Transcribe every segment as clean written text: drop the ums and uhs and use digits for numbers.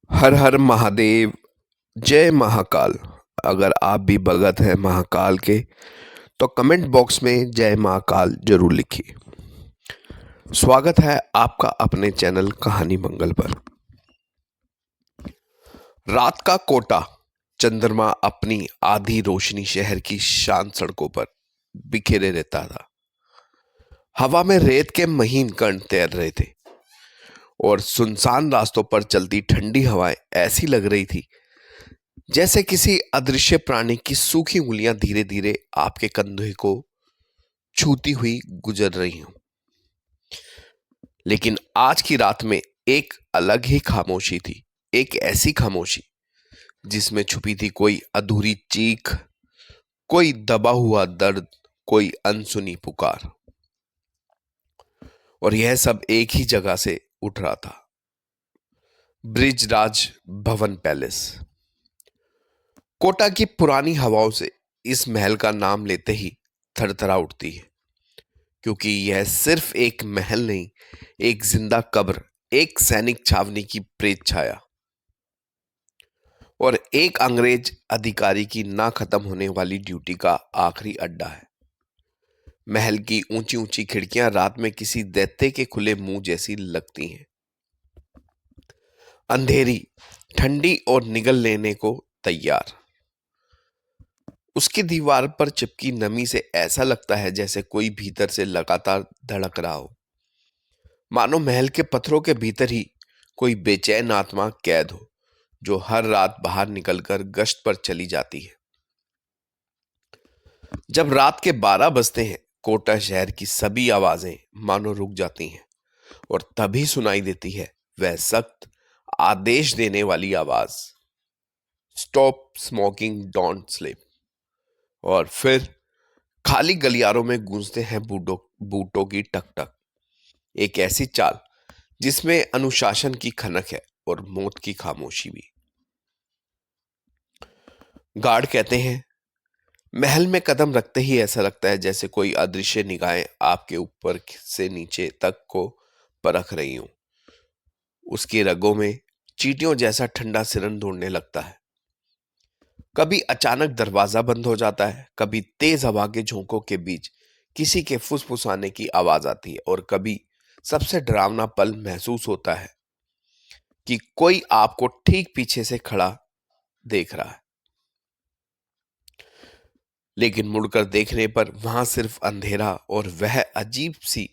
हर हर महादेव। जय महाकाल। अगर आप भी भगत हैं महाकाल के तो कमेंट बॉक्स में जय महाकाल जरूर लिखिए। स्वागत है आपका अपने चैनल कहानी मंगल पर। रात का कोटा चंद्रमा अपनी आधी रोशनी शहर की शांत सड़कों पर बिखेरे रहता था। हवा में रेत के महीन कण तैर रहे थे और सुनसान रास्तों पर चलती ठंडी हवाएं ऐसी लग रही थी जैसे किसी अदृश्य प्राणी की सूखी उंगलियां धीरे धीरे आपके कंधे को छूती हुई गुजर रही हूं। लेकिन आज की रात में एक अलग ही खामोशी थी। एक ऐसी खामोशी जिसमें छुपी थी कोई अधूरी चीख, कोई दबा हुआ दर्द, कोई अनसुनी पुकार। और यह सब एक ही जगह से उठ रहा था। ब्रिजराज भवन पैलेस। कोटा की पुरानी हवाओं से इस महल का नाम लेते ही थरथरा उठती है, क्योंकि यह सिर्फ एक महल नहीं, एक जिंदा कब्र, एक सैनिक छावनी की प्रेत छाया और एक अंग्रेज अधिकारी की ना खत्म होने वाली ड्यूटी का आखिरी अड्डा है। महल की ऊंची ऊंची खिड़कियां रात में किसी दैत्य के खुले मुंह जैसी लगती हैं। अंधेरी, ठंडी और निगल लेने को तैयार। उसकी दीवार पर चिपकी नमी से ऐसा लगता है जैसे कोई भीतर से लगातार धड़क रहा हो, मानो महल के पत्थरों के भीतर ही कोई बेचैन आत्मा कैद हो जो हर रात बाहर निकलकर गश्त पर चली जाती है। जब रात के 12 बजते हैं, कोटा शहर की सभी आवाजें मानो रुक जाती हैं और तभी सुनाई देती है वह सख्त आदेश देने वाली आवाज, स्टॉप स्मोकिंग, डोंट स्लीप। और फिर खाली गलियारों में गूंजते हैं बूटों बूटों की टक टक। एक ऐसी चाल जिसमें अनुशासन की खनक है और मौत की खामोशी भी। गार्ड कहते हैं, महल में कदम रखते ही ऐसा लगता है जैसे कोई अदृश्य निगाहें आपके ऊपर से नीचे तक को परख रही हूं। उसकी रगों में चींटियों जैसा ठंडा सिरन दौड़ने लगता है। कभी अचानक दरवाजा बंद हो जाता है, कभी तेज हवा के झोंकों के बीच किसी के फुसफुसाने की आवाज आती है और कभी सबसे डरावना पल महसूस होता है कि कोई आपको ठीक पीछे से खड़ा देख रहा है। लेकिन मुड़कर देखने पर वहां सिर्फ अंधेरा और वह अजीब सी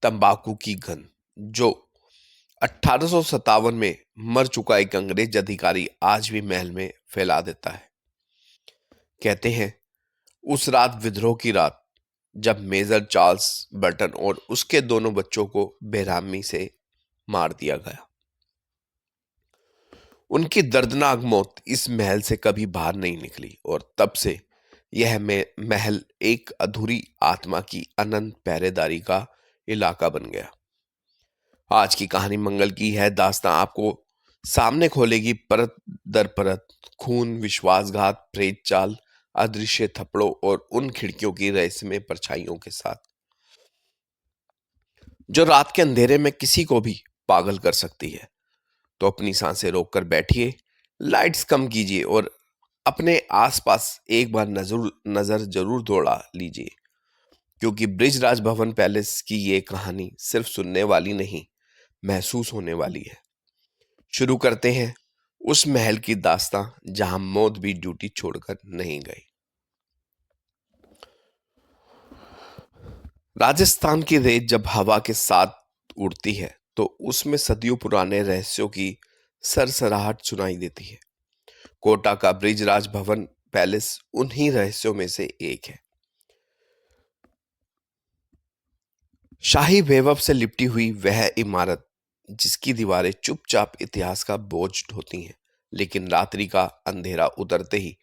तंबाकू की गंध जो 1857 में मर चुका एक अंग्रेज अधिकारी आज भी महल में फैला देता है। कहते हैं, उस रात विद्रोह की रात, जब मेजर चार्ल्स बर्टन और उसके दोनों बच्चों को बेरहमी से मार दिया गया, उनकी दर्दनाक मौत इस महल से कभी बाहर नहीं निकली और तब से यह महल एक अधूरी आत्मा की अनंत पहरेदारी का इलाका बन गया। आज की कहानी मंगल की है दास्तां आपको सामने खोलेगी परत दर परत, खून, विश्वासघात, प्रेत चाल, अदृश्य थप्पड़ों और उन खिड़कियों की रहस्यमय परछाइयों के साथ जो रात के अंधेरे में किसी को भी पागल कर सकती है। तो अपनी सांसें रोककर बैठिए, लाइट्स कम कीजिए और अपने आसपास एक बार नजर जरूर दौड़ा लीजिए, क्योंकि ब्रिजराज भवन पैलेस की ये कहानी सिर्फ सुनने वाली नहीं, महसूस होने वाली है। शुरू करते हैं उस महल की दास्तां जहां मौत भी ड्यूटी छोड़कर नहीं गई। राजस्थान की रेत जब हवा के साथ उड़ती है तो उसमें सदियों पुराने रहस्यों की सरसराहट सुनाई देती है। कोटा का ब्रिजराज भवन पैलेस उन्हीं रहस्यों में से एक है। शाही वैभव से लिपटी हुई वह इमारत जिसकी दीवारें चुपचाप इतिहास का बोझ ढोती हैं, लेकिन रात्रि का अंधेरा उतरते ही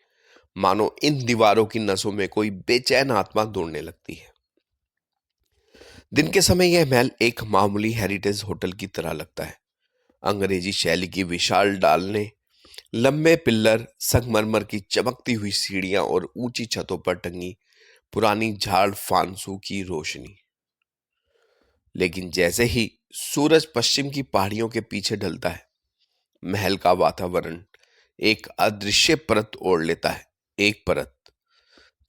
मानो इन दीवारों की नसों में कोई बेचैन आत्मा दौड़ने लगती है। दिन के समय यह महल एक मामूली हेरिटेज होटल की तरह लगता है। अंग्रेजी शैली की विशाल डालने, लंबे पिल्लर, संगमरमर की चमकती हुई सीढ़ियां और ऊंची छतों पर टंगी पुरानी झाड़ फानसू की रोशनी। लेकिन जैसे ही सूरज पश्चिम की पहाड़ियों के पीछे ढलता है, महल का वातावरण एक अदृश्य परत ओढ़ लेता है, एक परत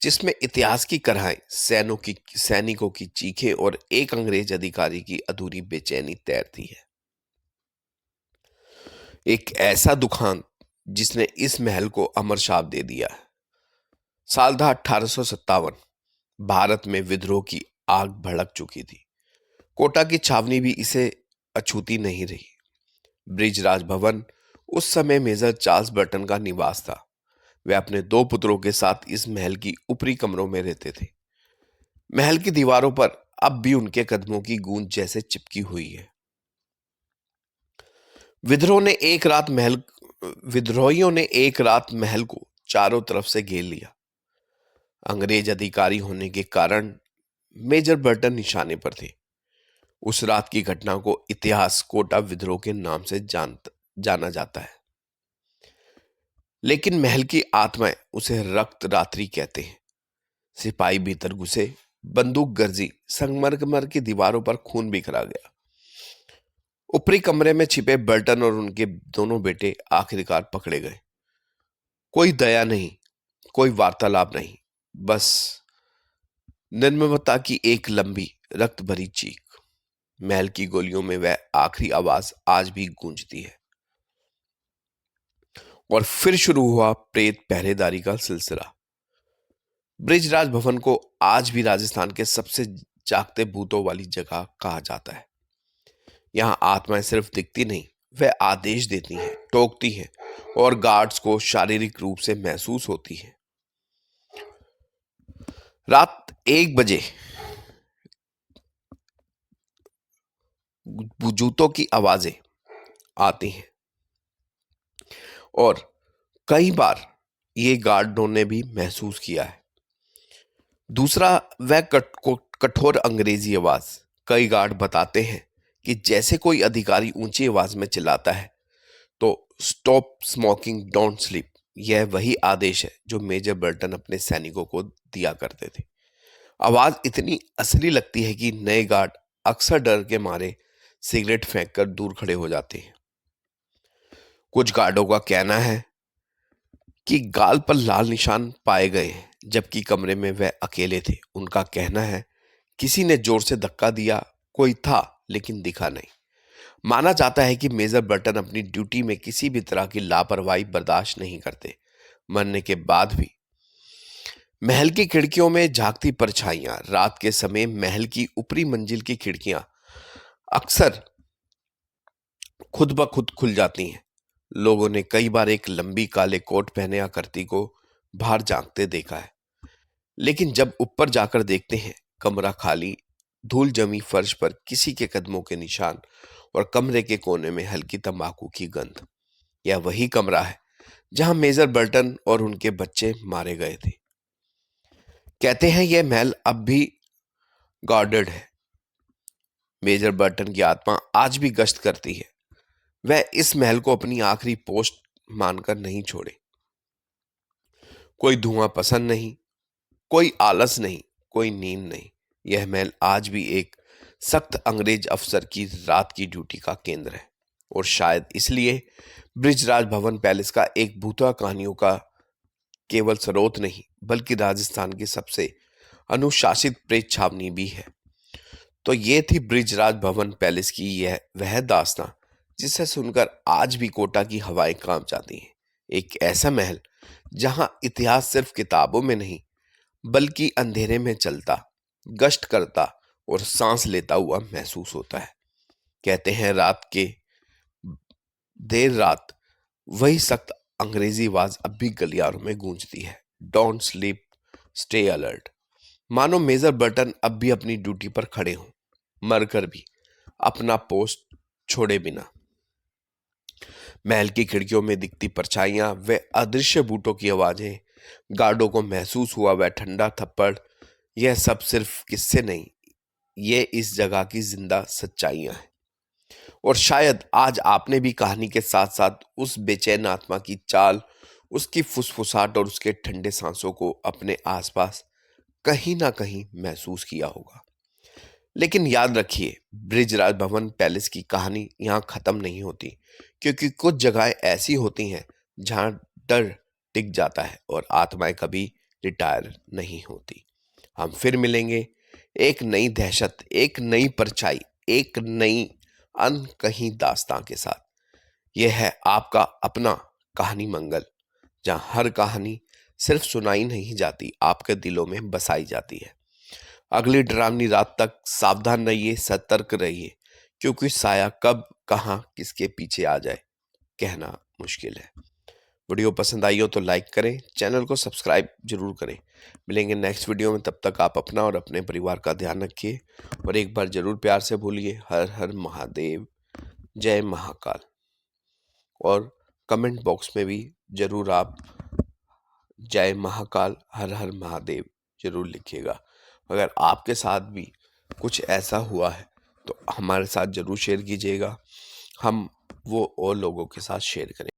जिसमें इतिहास की कराहें, सैनिकों की चीखें और एक अंग्रेज अधिकारी की अधूरी बेचैनी तैरती है। एक ऐसा दुखांत जिसने इस महल को अमर शाप दे दिया है। साल था 1857। भारत में विद्रोह की आग भड़क चुकी थी। कोटा की छावनी भी इसे अछूती नहीं रही। ब्रिज राजभवन उस समय मेजर चार्ल्स बर्टन का निवास था। वे अपने दो पुत्रों के साथ इस महल की ऊपरी कमरों में रहते थे। महल की दीवारों पर अब भी उनके कदमों की गूंज जैसे चिपकी हुई है। विद्रोह ने एक रात महल विद्रोहियों ने एक रात महल को चारों तरफ से घेर लिया। अंग्रेज अधिकारी होने के कारण मेजर बर्टन निशाने पर थे। उस रात की घटना को इतिहास कोटा विद्रोह के नाम से जाना जाता है। लेकिन महल की आत्माएं उसे रक्त रात्रि कहते हैं। सिपाही भीतर घुसे, बंदूक गरजी, संगमरमर की दीवारों पर खून बिखरा गया। ऊपरी कमरे में छिपे बर्टन और उनके दोनों बेटे आखिरकार पकड़े गए। कोई दया नहीं, कोई वार्तालाप नहीं, बस निर्ममता की एक लंबी रक्त भरी चीख। महल की गोलियों में वह आखिरी आवाज आज भी गूंजती है। और फिर शुरू हुआ प्रेत पहरेदारी का सिलसिला। ब्रिजराज भवन को आज भी राजस्थान के सबसे जागते भूतों वाली जगह कहा जाता है। यहाँ आत्माएं सिर्फ दिखती नहीं, वह आदेश देती हैं, टोकती हैं और गार्ड्स को शारीरिक रूप से महसूस होती है। रात 1 बजे जूतों की आवाजें आती हैं और कई बार ये गार्डों ने भी महसूस किया है। दूसरा, वह कठोर अंग्रेजी आवाज। कई गार्ड बताते हैं कि जैसे कोई अधिकारी ऊंची आवाज में चिल्लाता है तो स्टॉप स्मोकिंग, डोंट स्लीप। यह वही आदेश है जो मेजर बर्टन अपने सैनिकों को दिया करते थे। आवाज इतनी असली लगती है कि नए गार्ड अक्सर डर के मारे सिगरेट फेंककर दूर खड़े हो जाते हैं। कुछ गार्डों का कहना है कि गाल पर लाल निशान पाए गए हैं, जबकि कमरे में वह अकेले थे। उनका कहना है किसी ने जोर से धक्का दिया, कोई था लेकिन दिखा नहीं। माना जाता है कि मेजर बर्टन अपनी ड्यूटी में किसी भी तरह की लापरवाही बर्दाश्त नहीं करते। मरने के बाद भी महल की खिड़कियों में झांकती परछाइयां, रात के समय महल की ऊपरी मंजिल की खिड़कियां अक्सर खुद ब खुद खुल जाती हैं। लोगों ने कई बार एक लंबी काले कोट पहने आकृति को बाहर झांकते देखा है, लेकिन जब ऊपर जाकर देखते हैं, कमरा खाली, धूल जमी फर्श पर किसी के कदमों के निशान और कमरे के कोने में हल्की तंबाकू की गंध। यह वही कमरा है जहां मेजर बर्टन और उनके बच्चे मारे गए थे। कहते हैं यह महल अब भी गार्डेड है। मेजर बर्टन की आत्मा आज भी गश्त करती है। वह इस महल को अपनी आखिरी पोस्ट मानकर नहीं छोड़े। कोई धुआं पसंद नहीं, कोई आलस नहीं, कोई नींद नहीं। यह महल आज भी एक सख्त अंग्रेज अफसर की रात की ड्यूटी का केंद्र है। और शायद इसलिए ब्रिजराज भवन पैलेस का एक भूतवा कहानियों का केवल स्रोत नहीं, बल्कि राजस्थान की सबसे अनुशासित प्रेत छावनी भी है। तो ये थी ब्रिजराज भवन पैलेस की यह वह दास्तां जिसे सुनकर आज भी कोटा की हवाएं कांप जाती हैं। एक ऐसा महल जहां इतिहास सिर्फ किताबों में नहीं, बल्कि अंधेरे में चलता, गश्त करता और सांस लेता हुआ महसूस होता है। कहते हैं रात के देर रात वही सख्त अंग्रेजी आवाज अब भी गलियारों में गूंजती है, डोंट स्लीप, स्टे अलर्ट। मानो मेजर बर्टन अब भी अपनी ड्यूटी पर खड़े हों, मरकर भी अपना पोस्ट छोड़े बिना। महल की खिड़कियों में दिखती परछाइयां, वे अदृश्य बूटों की आवाजें, गार्डों को महसूस हुआ वह ठंडा थप्पड़, यह सब सिर्फ किस्से नहीं, ये इस जगह की जिंदा सच्चाइयां हैं। और शायद आज आपने भी कहानी के साथ साथ उस बेचैन आत्मा की चाल, उसकी फुसफुसाहट और उसके ठंडे सांसों को अपने आसपास कहीं ना कहीं महसूस किया होगा। लेकिन याद रखिए, ब्रिजराज भवन पैलेस की कहानी यहाँ खत्म नहीं होती, क्योंकि कुछ जगहें ऐसी होती हैं जहाँ डर टिक जाता है और आत्माएं कभी रिटायर नहीं होती। हम फिर मिलेंगे, एक नई दहशत, एक नई परछाई, एक नई अनकही दास्तां के साथ। यह है आपका अपना कहानी मंगल, जहाँ हर कहानी सिर्फ सुनाई नहीं जाती, आपके दिलों में बसाई जाती है। अगली डरावनी रात तक सावधान रहिए, सतर्क रहिए, क्योंकि साया कब कहाँ किसके पीछे आ जाए कहना मुश्किल है। वीडियो पसंद आई हो तो लाइक करें, चैनल को सब्सक्राइब जरूर करें। मिलेंगे नेक्स्ट वीडियो में, तब तक आप अपना और अपने परिवार का ध्यान रखिए और एक बार जरूर प्यार से बोलिए हर हर महादेव, जय महाकाल। और कमेंट बॉक्स में भी जरूर आप जय महाकाल, हर हर महादेव जरूर लिखिएगा। अगर आपके साथ भी कुछ ऐसा हुआ है तो हमारे साथ जरूर शेयर कीजिएगा, हम वो और लोगों के साथ शेयर करें।